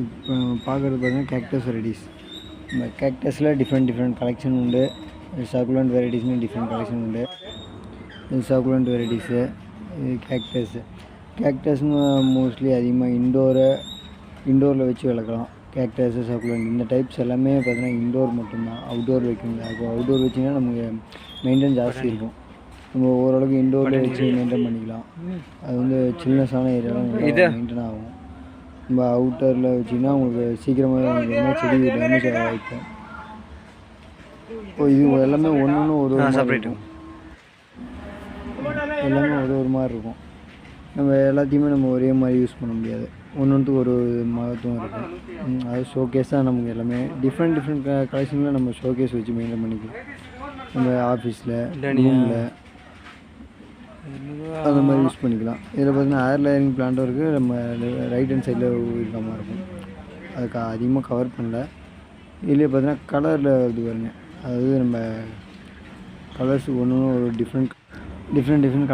இப்போ பார்க்குறது பார்த்தீங்கன்னா கேக்டஸ் வெரைட்டிஸ். இந்த கேக்டஸில் டிஃப்ரெண்ட் கலெக்ஷன் உண்டு. சக்குலண்ட் வெரைட்டிஸ்னு டிஃப்ரெண்ட் கலெக்ஷன் உண்டு. இது சக்குலண்ட் வெரைட்டிஸு, இது கேக்டஸ்னு மோஸ்ட்லி அதிகமாக இண்டோரில் வச்சு வளர்க்கலாம். கேக்டஸு, சக்குலண்ட் இந்த டைப்ஸ் எல்லாமே பார்த்தீங்கன்னா இண்டோர் மட்டும்தான். அவுட்டோர் வைக்க முடியாது. இப்போ அவுட்டோர் வச்சிங்கன்னா நமக்கு மெயின்டைன் ஜாஸ்தி இருக்கும். நம்ம ஓரளவுக்கு இண்டோரில் வச்சு மெயின்டைன் பண்ணிக்கலாம். அது வந்து சில்னஸான ஏரியாவில் மெயின்டைன் ஆகும். நம்ம அவுட்டரில் வச்சிங்கன்னா உங்களுக்கு சீக்கிரமாக செடி டேமேஜ் ஆக வைக்கும். இப்போ இது எல்லாமே ஒன்று ஒரு இருக்கும். எல்லாமே ஒரு மாதிரி இருக்கும். நம்ம எல்லாத்தையுமே நம்ம ஒரே மாதிரி யூஸ் பண்ண முடியாது. ஒன்றுத்துக்கு ஒரு மகத்துவம் இருக்கும். அது ஷோகேஸ் தான். நமக்கு எல்லாமே டிஃப்ரெண்ட் கலெக்ஷனில் நம்ம ஷோகேஸ் வச்சு மெயின்டைன் பண்ணிக்கலாம். நம்ம ஆஃபீஸில், ரூமில் அந்த மாதிரி யூஸ் பண்ணிக்கலாம். இதில் பார்த்தீங்கன்னா ஏர் லேயரிங் பிளான்ட்டும் இருக்குது. நம்ம ரைட் ஹேண்ட் சைடில் இருக்க மாதிரி இருக்கும். அதுக்கு அதிகமாக கவர் பண்ணல. இதுலேயே பார்த்தீங்கன்னா கலரில் இது பாருங்க. அதாவது நம்ம கலர்ஸ் ஒன்று ஒரு டிஃப்ரெண்ட் கலெக்ஷன்